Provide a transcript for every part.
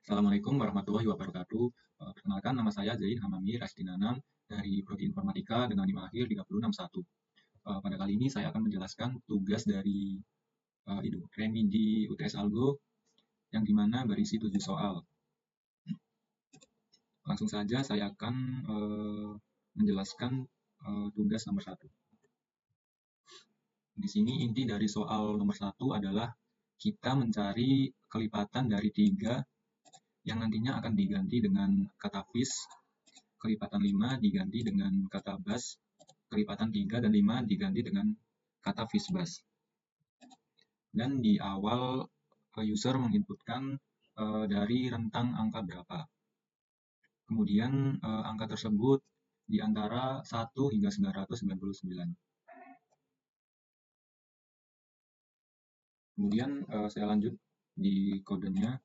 Assalamualaikum warahmatullahi wabarakatuh. Perkenalkan, nama saya Zain Hamami Rasdinanam dari Prodi Informatika dengan NIM akhir 3061. Pada kali ini saya akan menjelaskan tugas dari Remi di UTS Algo yang dimana berisi 7 soal. Langsung saja saya akan menjelaskan tugas nomor 1. Di sini inti dari soal nomor 1 adalah kita mencari kelipatan dari 3 yang nantinya akan diganti dengan kata vis, kelipatan 5 diganti dengan kata bus, kelipatan 3 dan 5 diganti dengan kata vis bus. Dan di awal user menginputkan dari rentang angka berapa. Kemudian angka tersebut di antara 1 hingga 999. Kemudian saya lanjut di kodenya.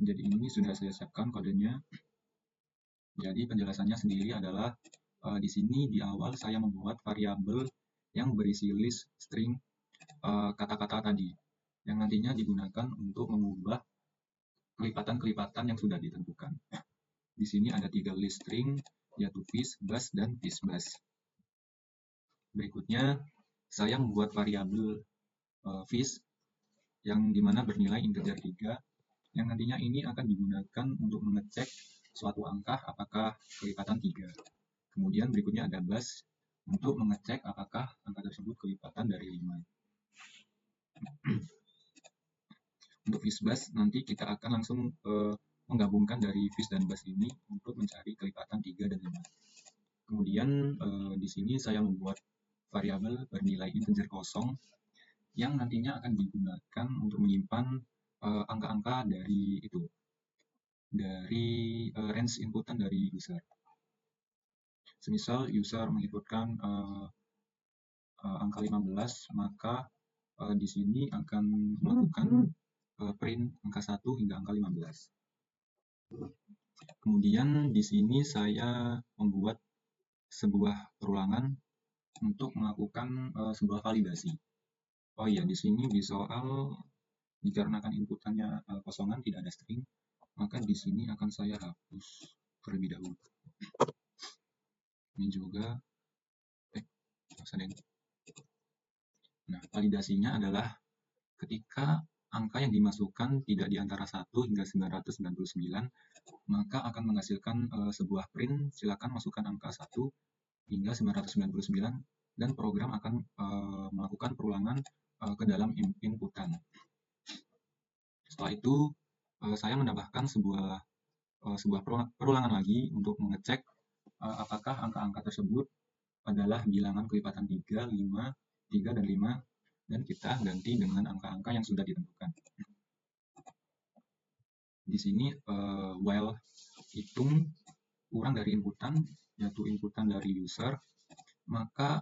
Jadi ini sudah saya siapkan kodenya. Jadi penjelasannya sendiri adalah di sini di awal saya membuat variabel yang berisi list string kata-kata tadi yang nantinya digunakan untuk mengubah kelipatan-kelipatan yang sudah ditentukan. Di sini ada 3 list string, yaitu vis, bus, dan vis bus. Berikutnya saya membuat variabel vis yang dimana bernilai integer 3 yang nantinya ini akan digunakan untuk mengecek suatu angka apakah kelipatan 3. Kemudian berikutnya ada bus untuk mengecek apakah angka tersebut kelipatan dari 5. Untuk vis bus nanti kita akan langsung menggabungkan dari vis dan bus ini untuk mencari kelipatan 3 dan 5. Kemudian di sini saya membuat variabel bernilai integer kosong yang nantinya akan digunakan untuk menyimpan angka-angka dari range inputan dari user. Semisal user menginputkan angka 15, maka di sini akan melakukan print angka 1 hingga angka 15. Kemudian di sini saya membuat sebuah perulangan untuk melakukan sebuah validasi. Oh iya, di sini di soal dikarenakan inputannya kosongan, tidak ada string, maka di sini akan saya hapus terlebih dahulu. Ini juga Nah, validasinya adalah ketika angka yang dimasukkan tidak di antara 1 hingga 999, maka akan menghasilkan sebuah print, silakan masukkan angka 1 hingga 999 dan program akan melakukan perulangan ke dalam inputan. Setelah itu saya menambahkan sebuah perulangan lagi untuk mengecek apakah angka-angka tersebut adalah bilangan kelipatan 3, 5, 3 dan 5 dan kita ganti dengan angka-angka yang sudah ditentukan. Di sini while hitung kurang dari inputan, yaitu inputan dari user, maka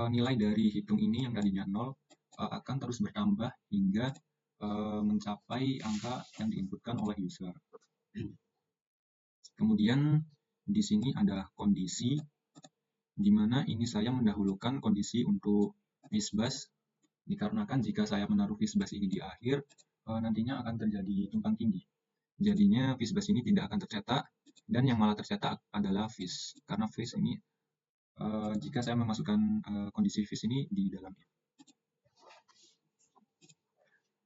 nilai dari hitung ini yang tadinya 0 akan terus bertambah hingga mencapai angka yang diinputkan oleh user. Kemudian di sini ada kondisi, di mana ini saya mendahulukan kondisi untuk vis bus, dikarenakan jika saya menaruh vis bus ini di akhir, nantinya akan terjadi tumpang tindih. Jadinya vis bus ini tidak akan tercetak, dan yang malah tercetak adalah vis, karena vis ini jika saya memasukkan kondisi vis ini di dalamnya.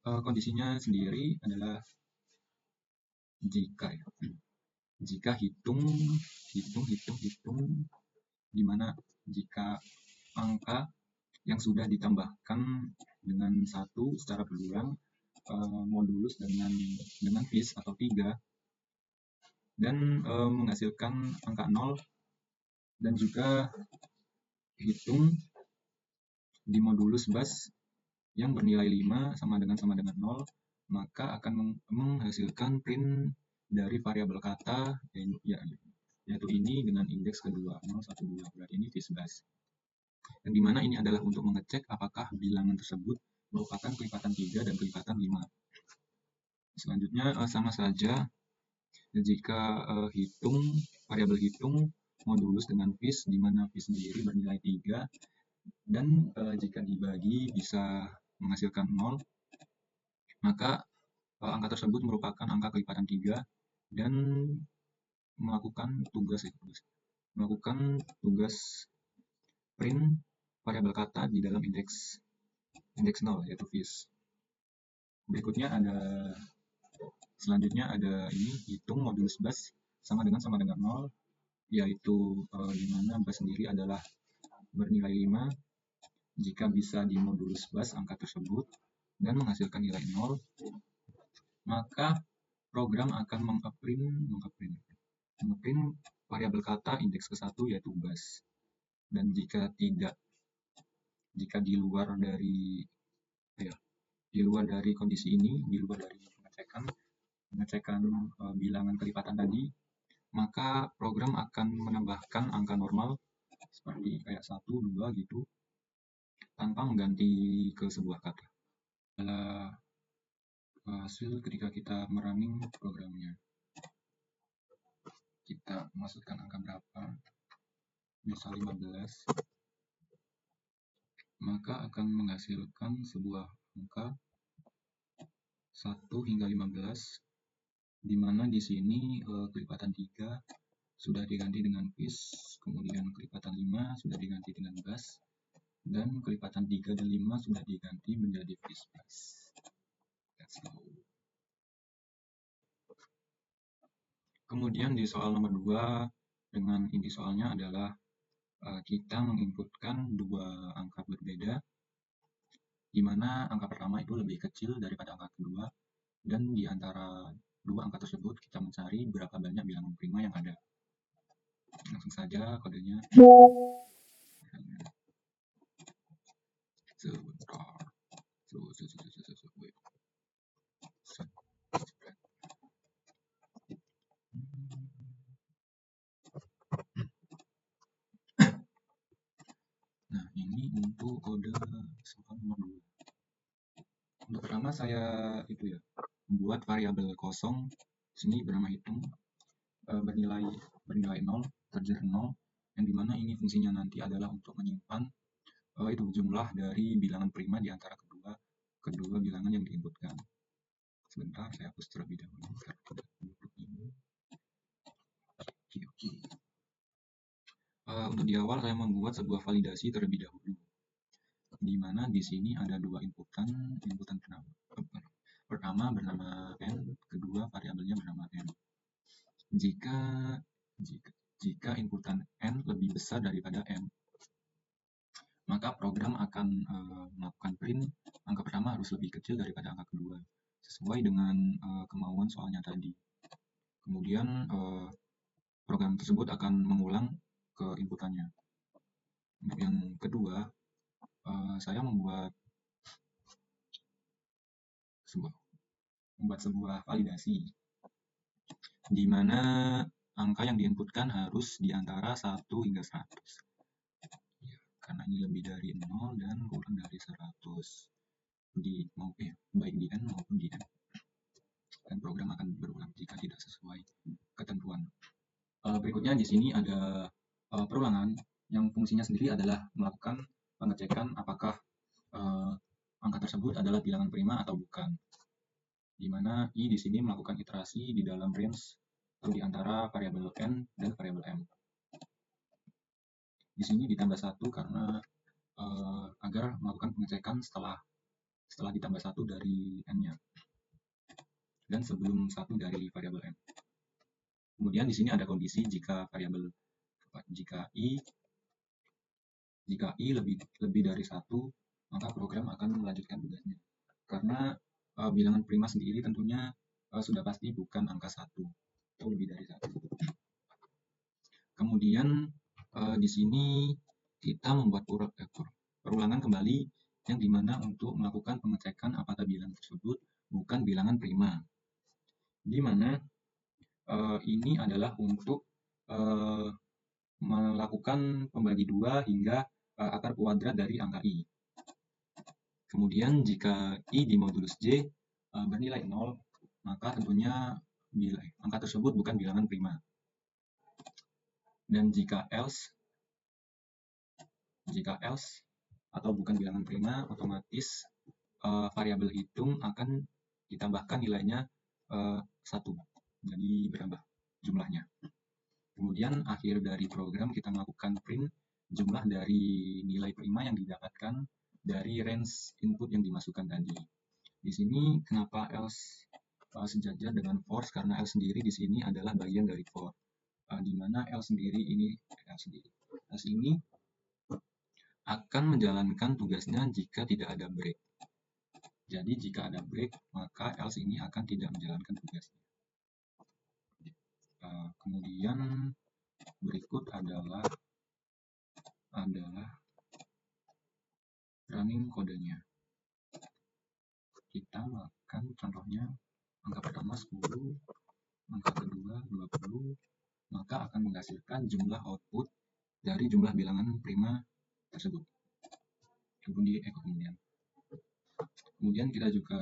Kondisinya sendiri adalah jika hitung, di mana jika angka yang sudah ditambahkan dengan 1 secara berulang modulus dengan vis atau 3 dan menghasilkan angka 0 dan juga hitung di modulus bus yang bernilai 5 sama dengan 0, maka akan menghasilkan print dari variabel kata yaitu ini dengan indeks kedua 0, 1, 2, berarti ini vis bus. Dan dimana ini adalah untuk mengecek apakah bilangan tersebut merupakan kelipatan 3 dan kelipatan 5. Selanjutnya sama saja jika variabel hitung modulus dengan vis, di mana vis sendiri bernilai 3 dan jika dibagi bisa menghasilkan 0, maka angka tersebut merupakan angka kelipatan 3 dan melakukan tugas print variabel kata di dalam indeks 0 yaitu vis. Selanjutnya ada ini, hitung modulus bus sama dengan 0, yaitu di mana bus sendiri adalah bernilai 5 jika bisa dimodulus bus angka tersebut dan menghasilkan nilai 0, maka program akan mengeprint variabel kata indeks ke-1 yaitu bus. Dan jika di luar dari kondisi ini, di luar dari pengecekan bilangan kelipatan tadi, maka program akan menambahkan angka normal seperti kayak 1, 2 gitu tanpa mengganti ke sebuah kata. Adalah hasil ketika kita merunning programnya. Kita masukkan angka berapa, misal 15, maka akan menghasilkan sebuah angka 1 hingga 15, di mana di sini kelipatan 3 sudah diganti dengan vis, kemudian kelipatan 5 sudah diganti dengan bus, dan kelipatan 3 dan 5 sudah diganti menjadi vis bus. Let's go. Kemudian di soal nomor 2, dengan inti soalnya adalah kita menginputkan dua angka berbeda, di mana angka pertama itu lebih kecil daripada angka kedua, dan di antara dua angka tersebut kita mencari berapa banyak bilangan prima yang ada. Langsung saja kodenya. Sebentar. Nah, ini untuk kode soal nomor 2. Untuk pertama saya membuat variabel kosong sini bernama hitung, bernilai 0, integer 0, yang dimana ini fungsinya nanti adalah untuk menyimpan itu jumlah dari bilangan prima di antara kedua bilangan yang diinputkan. Sebentar, saya hapus terlebih dahulu. Oke. Untuk di awal saya membuat sebuah validasi terlebih dahulu, di mana di sini ada dua inputan pertama bernama n, kedua variabelnya bernama n. Jika inputan n lebih besar daripada n, maka program akan melakukan print angka pertama harus lebih kecil daripada angka kedua, sesuai dengan kemauan soalnya tadi. Kemudian program tersebut akan mengulang ke inputannya. Untuk yang kedua, saya membuat sebuah validasi, di mana angka yang diinputkan harus di antara 1 hingga 100. Ya, karena ini lebih dari 0 dan kurang dari 100. Baik di n maupun di n. Dan program akan berulang jika tidak sesuai ketentuan. Berikutnya di sini ada perulangan yang fungsinya sendiri adalah melakukan pengecekan apakah angka tersebut adalah bilangan prima atau bukan. Di mana i di sini melakukan iterasi di dalam range atau di antara variabel n dan variabel m. Di sini ditambah 1 karena agar melakukan pengecekan setelah ditambah 1 dari n-nya dan sebelum 1 dari variabel m. Kemudian di sini ada kondisi jika i lebih dari 1, maka program akan melanjutkan tugasnya. Karena bilangan prima sendiri tentunya sudah pasti bukan angka 1 atau lebih dari 1. Kemudian di sini kita membuat perulangan kembali, yang dimana untuk melakukan pengecekan apakah bilangan tersebut bukan bilangan prima. Di mana ini adalah untuk melakukan pembagi 2 hingga akar kuadrat dari angka i. Kemudian jika i di modulus j bernilai 0, maka tentunya angka tersebut bukan bilangan prima. Dan jika else atau bukan bilangan prima, otomatis variabel hitung akan ditambahkan nilainya 1, jadi berambah jumlahnya. Kemudian akhir dari program kita melakukan print jumlah dari nilai prima yang didapatkan dari range input yang dimasukkan tadi. Di sini kenapa else sejajar dengan for, karena else sendiri di sini adalah bagian dari for, di mana else ini akan menjalankan tugasnya jika tidak ada break. Jadi jika ada break, maka else ini akan tidak menjalankan tugasnya. Kemudian berikut adalah running kodenya. Kita akan contohnya angka pertama 10, angka kedua 20, maka akan menghasilkan jumlah output dari jumlah bilangan prima tersebut. Kemudian kita juga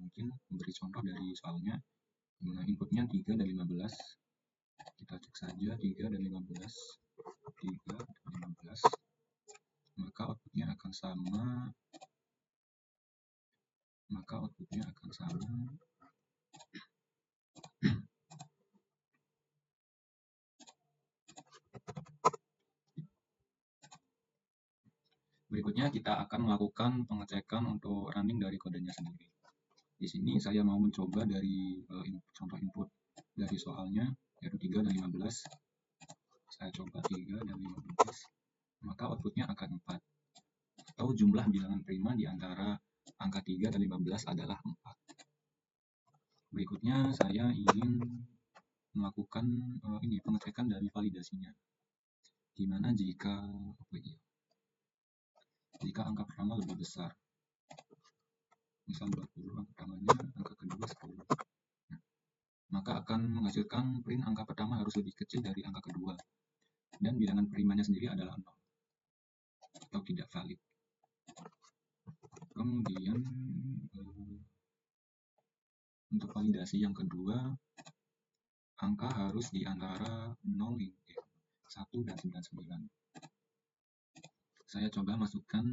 mungkin memberi contoh dari soalnya, dimana inputnya 3 dan 15. Kita cek saja 3 dan 15, maka outputnya akan sama. Berikutnya kita akan melakukan pengecekan untuk running dari kodenya sendiri. Di sini saya mau mencoba dari contoh input dari soalnya, yaitu 3 dan 15. Saya coba 3 dan 15, maka outputnya akan 4. Atau jumlah bilangan prima di antara angka 3 dan 15 adalah 4. Berikutnya saya ingin melakukan pengecekan dari validasinya. Dimana jika angka pertama lebih besar, misal 20 angka pertamanya, angka kedua 10, maka akan menghasilkan print angka pertama harus lebih kecil dari angka kedua, dan bilangan primanya sendiri adalah 0 atau tidak valid. Kemudian untuk validasi yang kedua, angka harus di antara 0, 1 dan 99. Saya coba masukkan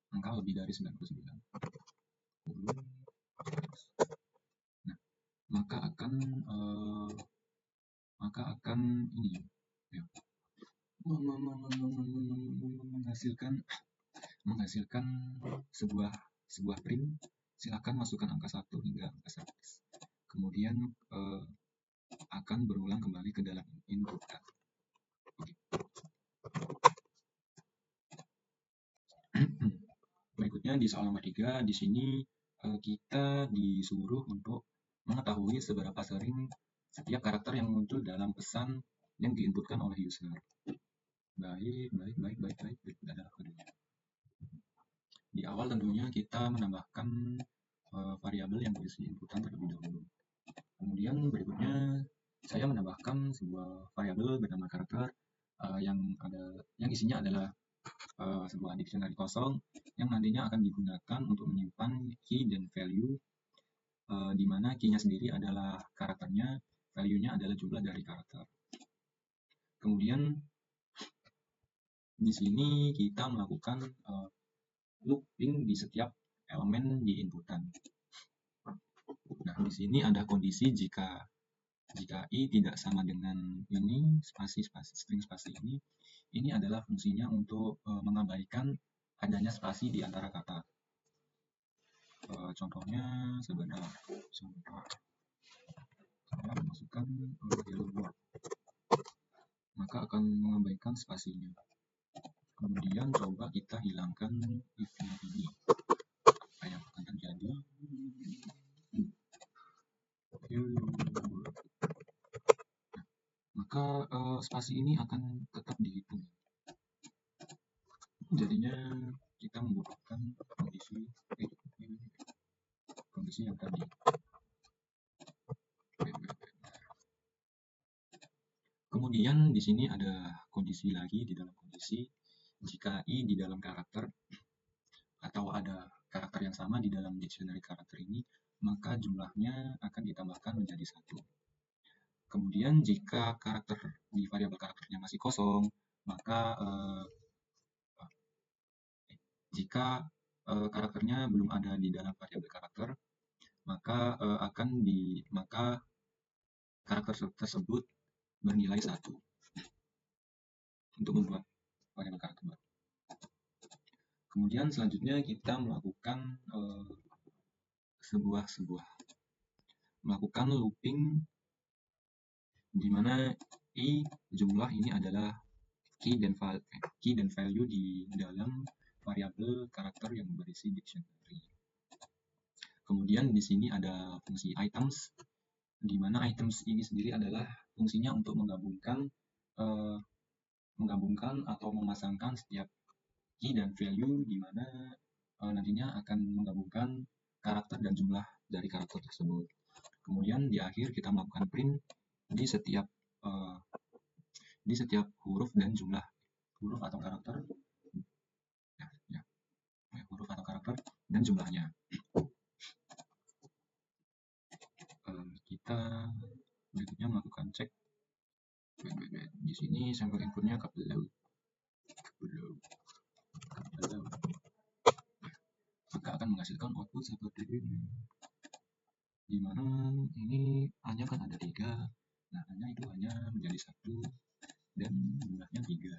angka lebih dari 99. Nah, maka akan menghasilkan sebuah print. Silakan masukkan angka 1 hingga angka 100. Kemudian akan berulang kembali ke dalam input. Berikutnya di soal nomor 3, di sini kita disuruh untuk mengetahui seberapa sering setiap karakter yang muncul dalam pesan yang diinputkan oleh user. Baik. Berikut adalah kodenya. Di awal tentunya kita menambahkan variabel yang berisi inputan terlebih dahulu. Kemudian berikutnya saya menambahkan sebuah variabel bernama karakter yang isinya adalah sebuah dictionary kosong yang nantinya akan digunakan untuk menyimpan key dan value, di mana key-nya sendiri adalah karakternya, value-nya adalah jumlah dari karakter. Kemudian di sini kita melakukan looping di setiap elemen di inputan. Nah, di sini ada kondisi jika i tidak sama dengan ini, string spasi ini adalah fungsinya untuk mengabaikan adanya spasi di antara kata. Contohnya sebentar, saya masukkan hello world, maka akan mengabaikan spasinya. Kemudian coba kita hilangkan if-nya ini. Apa yang akan terjadi? Maka spasi ini akan tetap dihitung. Jadinya kita membutuhkan kondisi yang tadi. Kemudian di sini ada kondisi lagi di dalam kondisi, jika i di dalam karakter atau ada karakter yang sama di dalam dictionary karakter ini, maka jumlahnya akan ditambahkan menjadi 1. Kemudian jika karakter di variabel karakternya masih kosong, maka jika karakternya belum ada di dalam variabel karakter, maka karakter tersebut bernilai 1 untuk membuat variabel karakter baru. Kemudian selanjutnya kita melakukan melakukan looping, di mana jumlah ini adalah key dan value di dalam variabel karakter yang berisi dictionary. Kemudian di sini ada fungsi items, di mana items ini sendiri adalah fungsinya untuk menggabungkan atau memasangkan setiap key dan value, di mana nantinya akan menggabungkan karakter dan jumlah dari karakter tersebut. Kemudian di akhir kita melakukan print di setiap huruf dan jumlah huruf atau karakter dan jumlahnya. Kita berikutnya melakukan cek. Di sini sampel inputnya upload, maka akan menghasilkan output seperti ini, di mana ini hanya kan ada 3, nah hanya itu hanya menjadi 1 dan jumlahnya 3.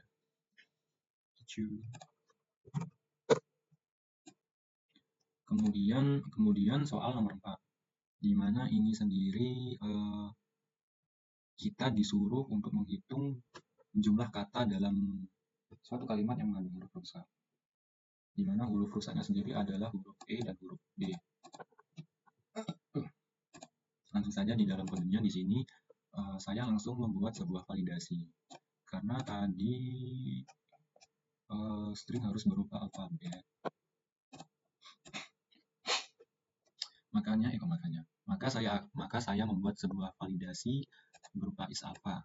Kemudian soal nomor 4, di mana ini sendiri kita disuruh untuk menghitung jumlah kata dalam suatu kalimat yang mengandung huruf rusak, di mana huruf rusaknya sendiri adalah huruf E dan huruf D. Langsung saja di dalam kodenya di sini saya langsung membuat sebuah validasi, karena tadi string harus berupa alfabet. Maka saya membuat sebuah validasi berupa isAlpha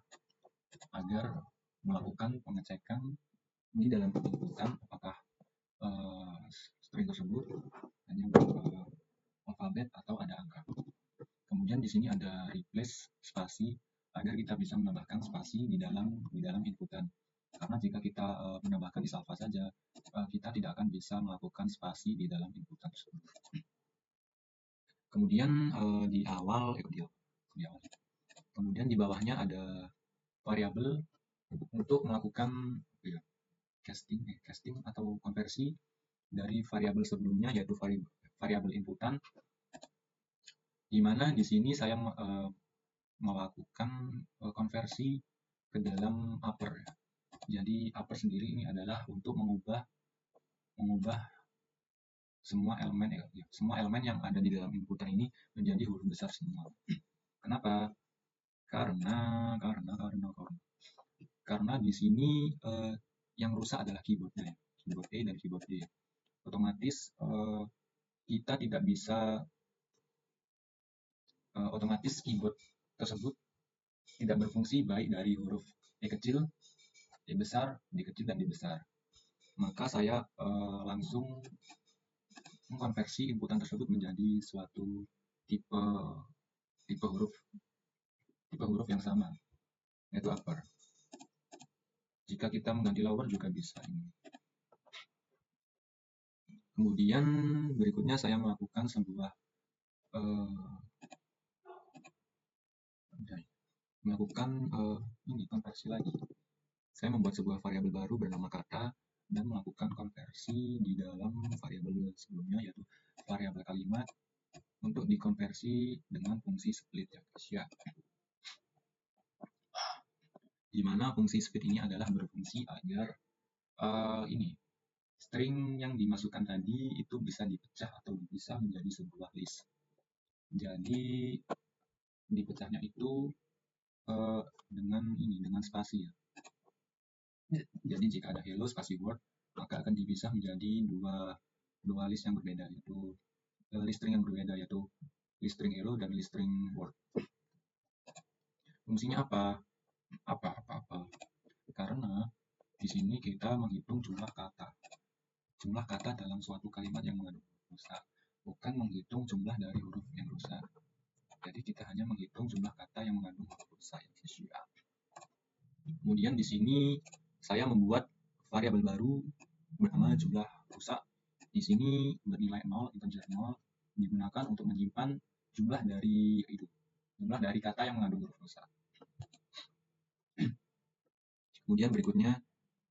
agar melakukan pengecekan di dalam inputan apakah string tersebut hanya berupa alfabet atau ada angka. Kemudian di sini ada replace spasi agar kita bisa menambahkan spasi di dalam inputan. Karena jika kita menambahkan isAlpha saja, kita tidak akan bisa melakukan spasi di dalam inputan tersebut. Kemudian di awal, kemudian di bawahnya ada variabel untuk melakukan casting atau konversi dari variabel sebelumnya, yaitu variabel inputan, di mana di sini saya melakukan konversi ke dalam upper. Jadi upper sendiri ini adalah untuk mengubah semua elemen yang ada di dalam inputan ini menjadi huruf besar semua. Kenapa? Karena di sini yang rusak adalah keyboardnya, keyboard E dan keyboard D. Otomatis kita tidak bisa otomatis keyboard tersebut tidak berfungsi baik dari huruf E kecil, E besar, D kecil, dan D besar. Maka saya langsung mengkonversi inputan tersebut menjadi suatu tipe huruf yang sama, yaitu upper. Jika kita mengganti lower juga bisa. Kemudian berikutnya saya melakukan sebuah konversi lagi. Saya membuat sebuah variabel baru bernama kata dan melakukan konversi di dalam variabel sebelumnya, yaitu variabel kalimat, untuk dikonversi dengan fungsi split ya. Di mana fungsi split ini adalah berfungsi agar string yang dimasukkan tadi itu bisa dipecah atau bisa menjadi sebuah list. Jadi dipecahnya itu dengan spasi ya. Jadi jika ada hello spasi word, maka akan dipisah menjadi dua list yang berbeda, yaitu list string yang berbeda, yaitu list string hello dan list string word. Fungsinya apa? Karena di sini kita menghitung jumlah kata dalam suatu kalimat yang mengandung huruf rusak, bukan menghitung jumlah dari huruf yang rusak. Jadi kita hanya menghitung jumlah kata yang mengandung huruf rusak. Kemudian di sini saya membuat variabel baru bernama jumlah rusak. Di sini bernilai 0, integer 0, digunakan untuk menyimpan jumlah dari kata yang mengandung huruf rusak. Kemudian berikutnya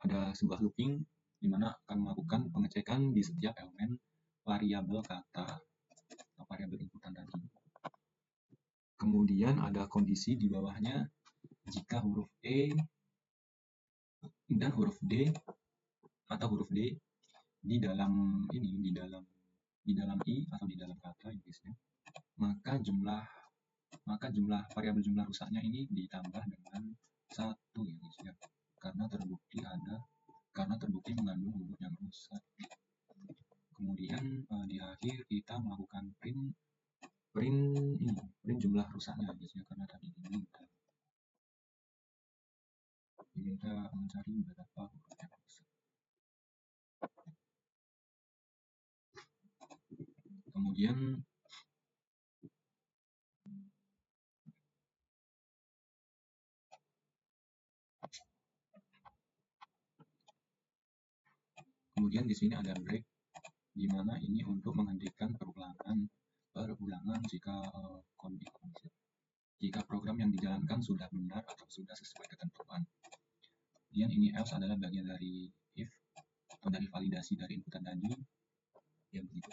ada sebuah looping di mana akan melakukan pengecekan di setiap elemen variabel kata atau variabel inputan tadi. Kemudian ada kondisi di bawahnya jika huruf E dan huruf D atau huruf D di dalam I atau di dalam kata Inggrisnya, maka jumlah variabel jumlah rusaknya ini ditambah dengan 1 ya guys ya, karena terbukti mengandung huruf yang rusak. Kemudian di akhir kita melakukan print jumlah rusaknya guys ya, karena tadi diminta mencari berapa huruf yang rusak. Kemudian di sini ada break, di mana ini untuk menghentikan perulangan jika program yang dijalankan sudah benar atau sudah sesuai ketentuan. Kemudian ini else adalah bagian dari if atau dari validasi dari inputan tadi. Ya begitu.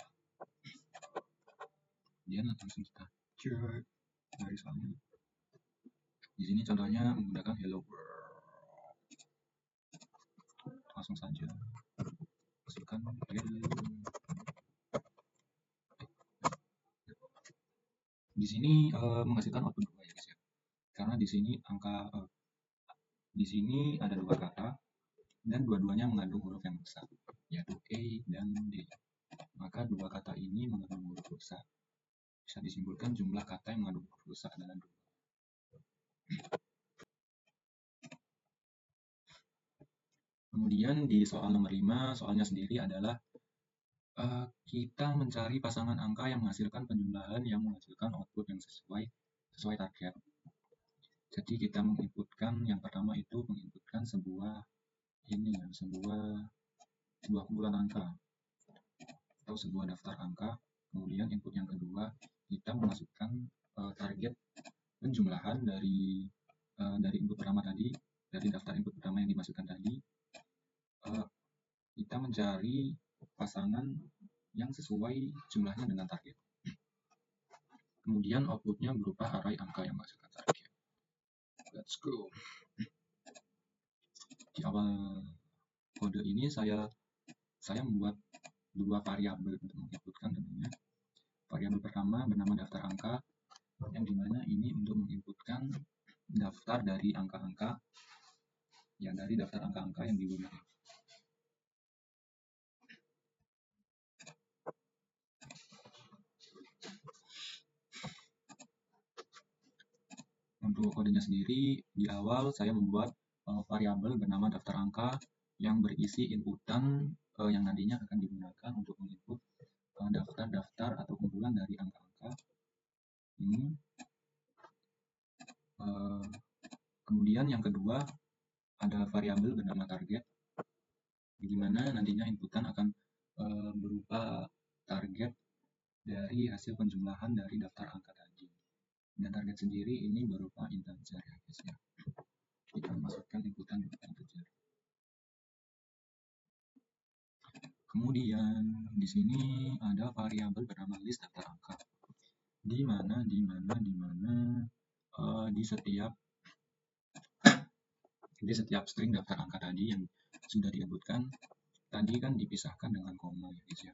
Kemudian langsung kita cek dari soalnya. Di sini contohnya menggunakan hello world. Langsung saja masukkan hello. Di sini menghasilkan output 2 ya guys ya. Karena di sini di sini ada 2 kata dan dua-duanya mengandung huruf yang rusak, yaitu E dan D. Maka 2 kata ini mengandung huruf rusak. Bisa disimpulkan jumlah kata yang mengandung huruf rusak adalah 2. Kemudian di soal nomor 5, soalnya sendiri adalah kita mencari pasangan angka yang menghasilkan penjumlahan yang menghasilkan output yang sesuai target. Jadi kita menginputkan, yang pertama itu menginputkan sebuah kumpulan angka atau sebuah daftar angka. Kemudian input yang kedua kita memasukkan target penjumlahan dari input pertama tadi, dari daftar input pertama yang dimasukkan tadi. Kita mencari pasangan yang sesuai jumlahnya dengan target. Kemudian outputnya berupa array angka yang menghasilkan target. Let's go. Di awal kode ini saya membuat 2 variabel untuk menginputkan tentunya. Variabel pertama bernama daftar angka, yang dimana ini untuk menginputkan daftar dari angka-angka dari daftar angka-angka yang digunakan. Untuk kodenya sendiri, di awal saya membuat variabel bernama daftar angka yang berisi inputan yang nantinya akan digunakan untuk menginput daftar-daftar atau kumpulan dari angka-angka ini. Kemudian yang kedua ada variabel bernama target, di mana nantinya inputan akan berupa target dari hasil penjumlahan dari daftar angka tadi. Dan target sendiri ini berupa integer ya guys ya. Kita masukkan inputan berupa integer. Kemudian di sini ada variabel bernama list daftar angka, di mana di setiap string daftar angka tadi yang sudah diinputkan tadi kan dipisahkan dengan koma ya guys ya.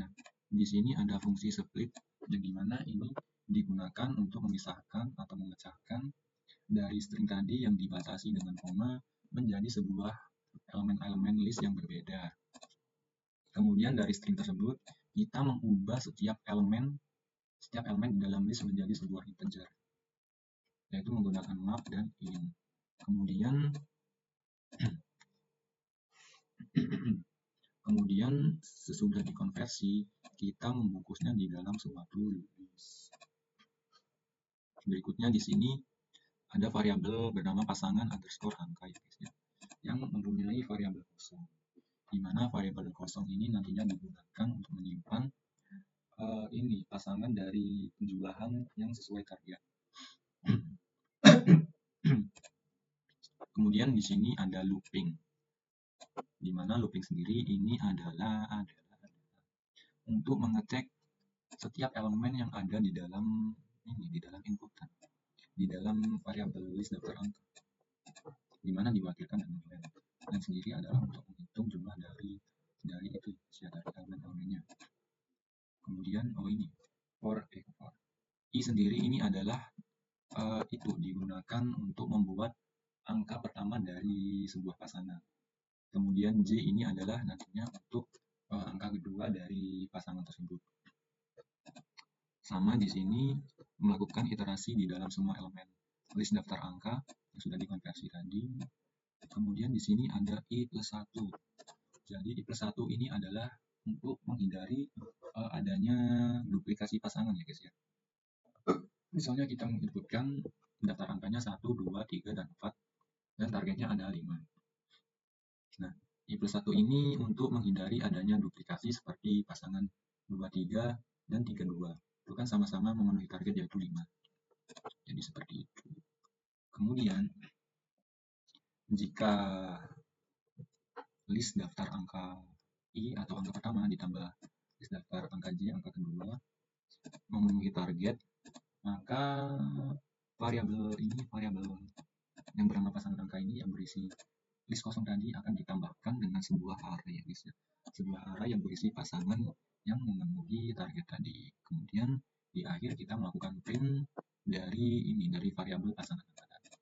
Nah, di sini ada fungsi split yang dimana ini digunakan untuk memisahkan atau memecahkan dari string tadi yang dibatasi dengan koma menjadi sebuah elemen-elemen list yang berbeda. Kemudian dari string tersebut kita mengubah setiap elemen di dalam list menjadi sebuah integer, yaitu menggunakan map dan int. Kemudian sesudah dikonversi, kita membungkusnya di dalam suatu list. Berikutnya di sini ada variabel bernama pasangan underscore angka ya guys ya, yang mempunyai variabel kosong, di mana variabel kosong ini nantinya digunakan untuk menyimpan ini pasangan dari penjumlahan yang sesuai target. Kemudian di sini ada looping, di mana looping sendiri ini adalah untuk mengecek setiap elemen yang ada di dalam inputan, di dalam variabel list daftar angka, di mana diwakilkan dengan nilai. Dan sendiri adalah untuk menghitung jumlah dari itu ya, dari elemen-elemennya. Kemudian I sendiri ini adalah itu digunakan untuk membuat angka pertama dari sebuah pasangan. Kemudian J ini adalah nantinya untuk angka kedua dari pasangan tersebut. Sama di sini melakukan iterasi di dalam semua elemen list daftar angka yang sudah dikonversi tadi. Kemudian di sini ada I plus 1. Jadi I plus 1 ini adalah untuk menghindari adanya duplikasi pasangan ya guys ya. Misalnya kita menginputkan daftar angkanya 1, 2, 3, dan 4 dan targetnya ada 5. Nah, I plus 1 ini untuk menghindari adanya duplikasi seperti pasangan 2, 3, dan 3, 2. Itu kan sama-sama memenuhi target yaitu 5. Jadi seperti itu. Kemudian, jika list daftar angka I atau angka pertama ditambah list daftar angka J, angka kedua, memenuhi target, maka variabel yang bernama pasangan angka ini yang berisi list kosong tadi akan ditambahkan dengan sebuah array ya guys ya. Sebuah array yang berisi pasangan yang memenuhi target tadi. Kemudian di akhir kita melakukan print dari variabel pasangan angka tadi.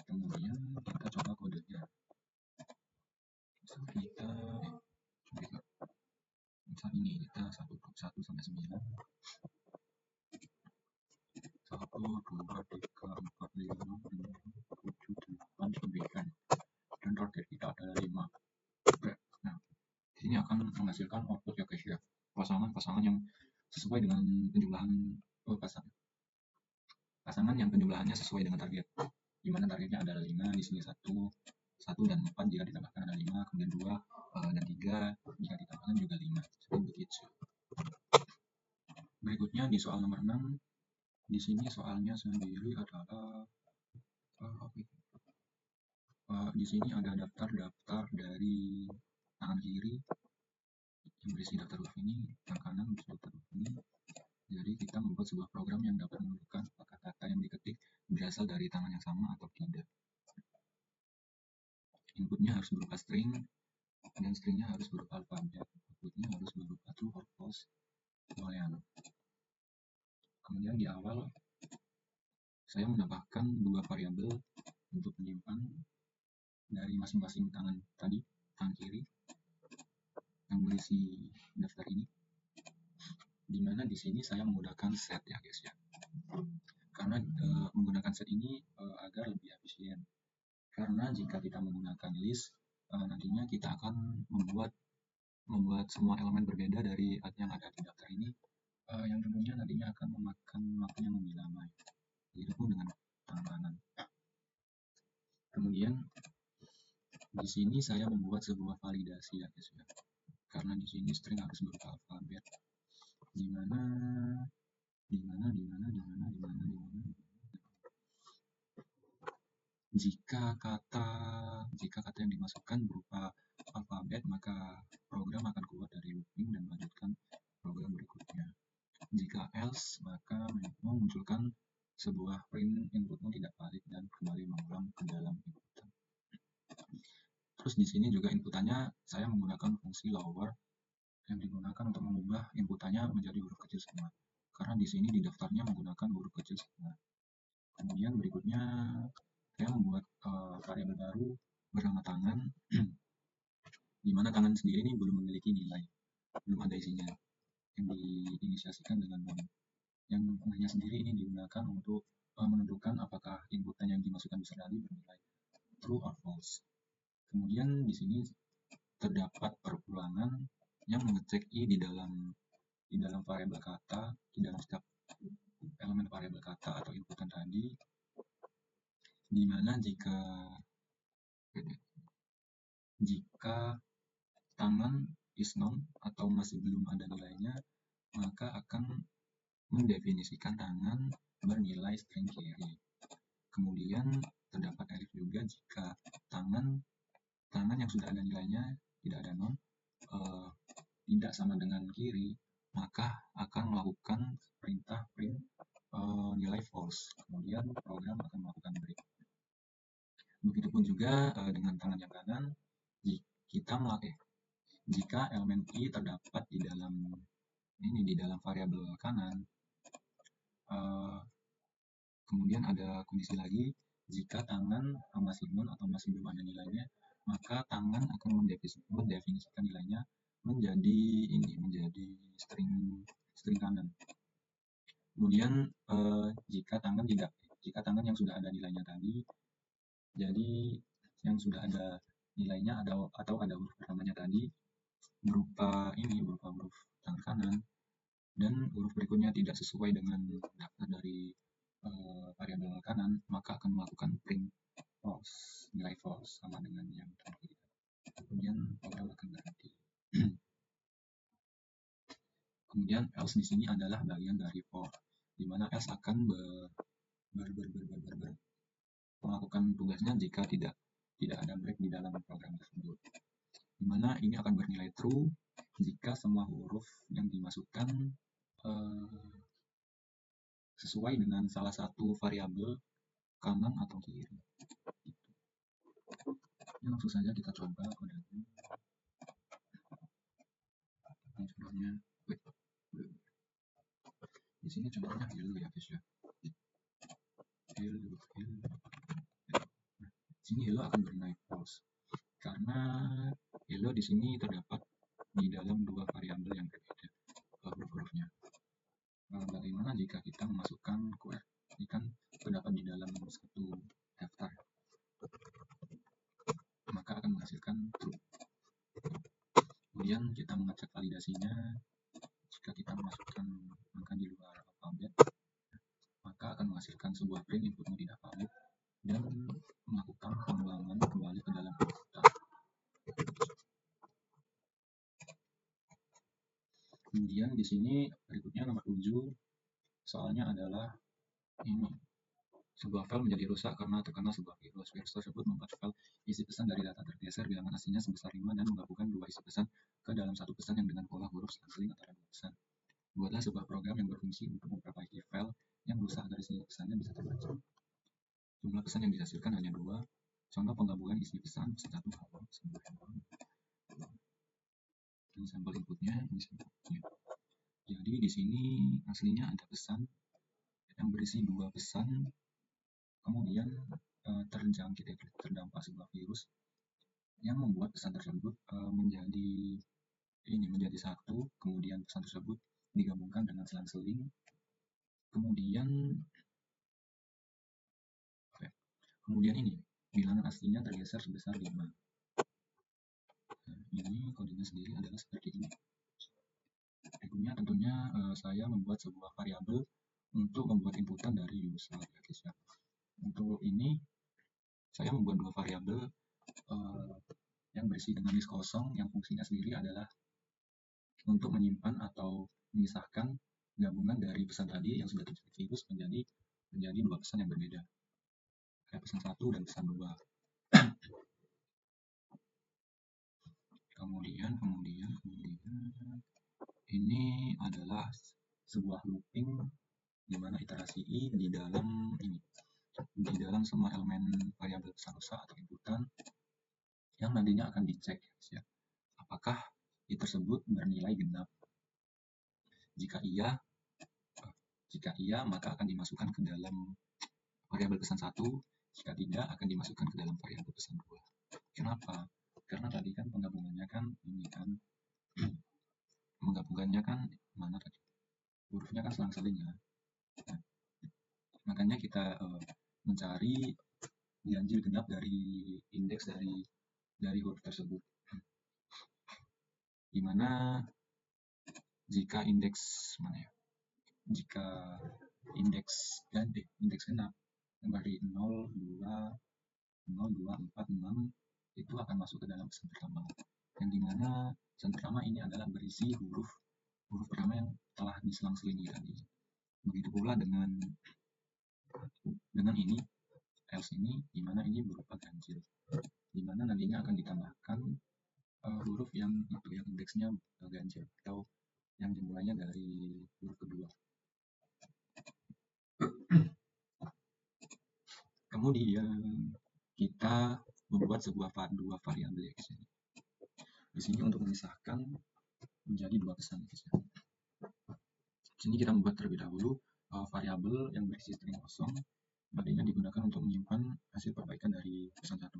Kemudian kita coba kodenya. Misal ini kita 1 sampai 9. 1, 2, 3, 4, 5, 6, 7, 8, 9. Dan target kita adalah 5. Nah, ini akan menghasilkan output ya guys ya. Pasangan yang sesuai dengan penjumlahan pasangan yang penjumlahannya sesuai dengan target. Di mana targetnya adalah 5, di sini 1 dan 4 jika ditambahkan ada 5, kemudian 2 dan 3 jika ditambahkan juga 5. Seperti begitu. Berikutnya di soal nomor 6, di sini soalnya sendiri adalah di sini ada daftar dari tangan kiri yang berisi daftar huruf ini, tangan kanan berisi daftar huruf ini. Jadi kita membuat sebuah program yang dapat menentukan apakah kata yang diketik berasal dari tangan yang sama atau tidak. Inputnya harus berupa string dan stringnya harus berupa alfabet. Outputnya harus berupa true or false, boolean. Kemudian di awal saya menambahkan 2 variabel untuk menyimpan dari masing-masing tangan kiri yang berisi daftar ini, dimana di sini saya menggunakan set ya guys ya, karena menggunakan set ini agar lebih efisien. Karena jika kita menggunakan list, nantinya kita akan membuat semua elemen berbeda dari yang ada di daftar ini, yang tentunya nantinya akan memakan waktu yang lebih lama. Begitupun dengan tangan kanan. Kemudian di sini saya membuat sebuah validasi ya guys ya. Karena di sini string harus berupa alfabet. Dimana jika kata yang dimasukkan berupa alfabet, maka program akan keluar dari looping dan melanjutkan program berikutnya. Jika else, maka memunculkan sebuah print inputmu tidak valid dan kembali mengulang ke dalam inputan. Terus di sini juga inputannya saya menggunakan fungsi lower yang digunakan untuk mengubah inputannya menjadi huruf kecil semua. Karena di sini di daftarnya menggunakan huruf kecil semua. Kemudian berikutnya saya membuat variabel baru bernama tangan, di mana tangan sendiri ini belum memiliki nilai, belum ada isinya, yang diinisiasikan dengan none. Yang nilainya sendiri ini digunakan untuk menentukan apakah inputan yang dimasukkan user tadi bernilai true or false. Kemudian di sini terdapat perulangan yang mengecek i di dalam variabel kata, di dalam setiap elemen variabel kata atau inputan tadi, di mana jika tangan is none atau masih belum ada nilainya, maka akan mendefinisikan tangan bernilai string kiri. Kemudian terdapat elif juga jika tangan yang sudah ada nilainya tidak ada non tidak sama dengan kiri, maka akan melakukan perintah print nilai false. Kemudian program akan melakukan break. Begitupun juga dengan tangan yang kanan, jika elemen i terdapat di dalam variabel kanan, kemudian ada kondisi lagi, jika tangan masih non atau masih belum ada nilainya, maka tangan akan mendefinisikan nilainya menjadi string kanan. Kemudian jika tangan yang sudah ada nilainya tadi, jadi yang sudah ada nilainya atau ada huruf pertamanya tadi berupa huruf tangan kanan, dan huruf berikutnya tidak sesuai dengan daftar dari variabel kanan, maka akan melakukan print false, nilai false sama dengan yang tadi. Kemudian program akan berhenti. Kemudian else di sini adalah bagian dari for, di mana else akan melakukan tugasnya jika tidak ada break di dalam program tersebut. Di mana ini akan bernilai true jika semua huruf yang dimasukkan sesuai dengan salah satu variabel kanan atau kiri. Ini langsung saja kita coba kodenya. Contohnya, di sini contohnya hello ya guys ya. Hello. Di sini hello akan bernilai false karena hello di sini terdapat di dalam dua variabel yang berbeda huruf-hurufnya. Bagaimana jika kita memasukkan QR? Ini kan terdapat di dalam satu daftar, maka akan menghasilkan true. Kemudian kita mengecek validasinya. Jika kita memasukkan angka di luar alfabet, maka akan menghasilkan sebuah print inputmu tidak valid dan melakukan pengulangan kembali ke dalam daftar. Kemudian di sini berikutnya nomor 7, soalnya adalah ini. Sebuah file menjadi rusak karena terkena sebuah virus. Virus tersebut membuat file isi pesan dari data tergeser bilangan aslinya sebesar 5 dan menggabungkan dua isi pesan ke dalam satu pesan yang dengan pola huruf selang-seling antara dua pesan. Buatlah sebuah program yang berfungsi untuk memperbaiki file yang rusak agar isi pesannya bisa terbaca. Jumlah pesan yang dihasilkan hanya 2. Contoh penggabungan isi pesan 1 halo, 1 halo. Ini sampel inputnya, ini sampel inputnya. Jadi di sini aslinya ada pesan yang berisi 2 pesan, kemudian terdampak sebuah virus yang membuat pesan tersebut menjadi satu. Kemudian pesan tersebut digabungkan dengan selang-seling. Kemudian ini bilangan aslinya tergeser sebesar 5. Ini kodenya sendiri adalah seperti ini. Berikutnya tentunya saya membuat sebuah variabel untuk membuat inputan dari user ya guys ya. Untuk ini saya membuat dua variabel yang berisi dengan list kosong, yang fungsinya sendiri adalah untuk menyimpan atau memisahkan gabungan dari pesan tadi yang sudah terjadi virus menjadi dua pesan yang berbeda, kayak pesan 1 dan pesan 2. Kemudian ini adalah sebuah looping di mana iterasi i di dalam semua elemen variabel pesan rusak atau inputan yang nantinya akan dicek ya, apakah i tersebut bernilai genap. Jika iya maka akan dimasukkan ke dalam variabel pesan 1, jika tidak akan dimasukkan ke dalam variabel pesan 2. Kenapa? Karena tadi kan penggabungannya kan mana tadi? Hurufnya kan selang-seling ya. Nah, makanya kita mencari ganjil genap dari indeks dari huruf tersebut. Dimana jika indeks genap dari 0, 2, 4, 6 itu akan masuk ke dalam pesan pertama. Yang dimana pesan pertama ini adalah berisi huruf huruf pertama yang telah diselang-selingi tadi. Begitu pula dengan ini, else ini, di mana ini berupa ganjil, di mana nantinya akan ditambahkan huruf yang indeksnya ganjil atau yang dimulainya dari huruf kedua. Kemudian kita membuat dua variabel X ini. Di sini untuk memisahkan menjadi dua pesan X. Di sini kita membuat terlebih dahulu variabel yang berisi string kosong, nantinya digunakan untuk menyimpan hasil perbaikan dari pesan satu.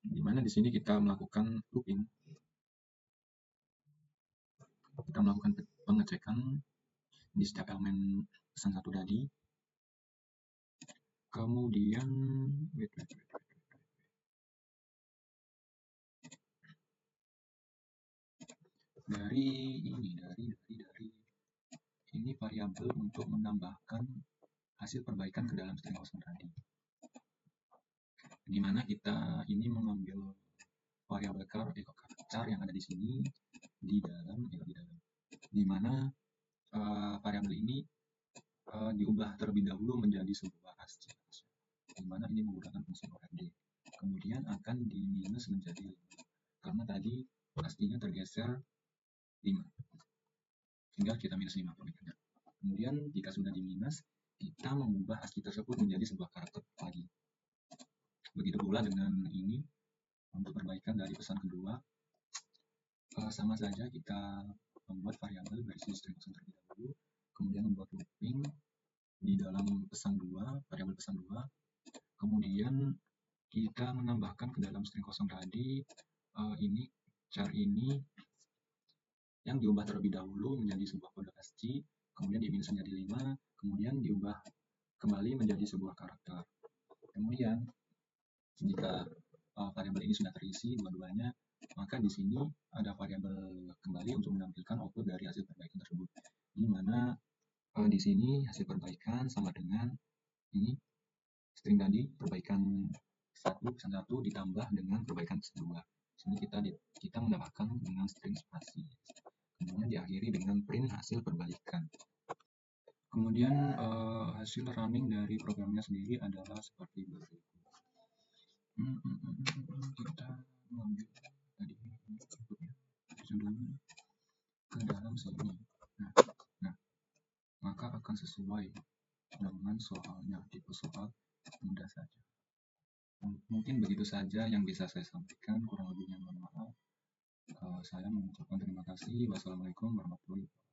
Di mana di sini kita melakukan looping. Kita melakukan pengecekan di setiap elemen pesan satu tadi. Kemudian dari ini variabel untuk menambahkan hasil perbaikan ke dalam string kosong tadi, di mana kita ini mengambil variabel char yang ada di sini di dalam, di mana variabel ini diubah terlebih dahulu menjadi sebuah ASCII, di mana ini menggunakan fungsi ORD. Kemudian akan diminus menjadi 5, karena tadi ASCII-nya tergeser 5, tinggal kita minus 5 perbaikannya. Kemudian jika sudah diminus, kita mengubah ASCII tersebut menjadi sebuah karakter lagi. Begitu pula dengan ini, untuk perbaikan dari pesan kedua, sama saja kita membuat variabel berisi string kosong terlebih dahulu, kemudian membuat looping di dalam pesan 2, variabel pesan 2, kemudian kita menambahkan ke dalam string kosong tadi ini char ini yang diubah terlebih dahulu menjadi sebuah kode ASCII, kemudian diminus menjadi 5, kemudian diubah kembali menjadi sebuah karakter. Kemudian jika variabel ini sudah terisi dua-duanya, maka di sini ada variabel kembali untuk menampilkan output dari hasil perbaikan tersebut, di mana di sini hasil perbaikan sama dengan ini string tadi, perbaikan pesan 1 ditambah dengan perbaikan pesan 2. Sini kita menambahkan dengan string spasi, kemudian diakhiri dengan print hasil perbaikan. Kemudian hasil running dari programnya sendiri adalah seperti berikut. Kita mengambil tadi inputnya ke dalam sini. Nah, maka akan sesuai dengan soalnya, tipe soal mudah saja. Mungkin begitu saja yang bisa saya sampaikan, kurang lebihnya mohon maaf. Saya mengucapkan terima kasih. Wassalamualaikum warahmatullahi wabarakatuh.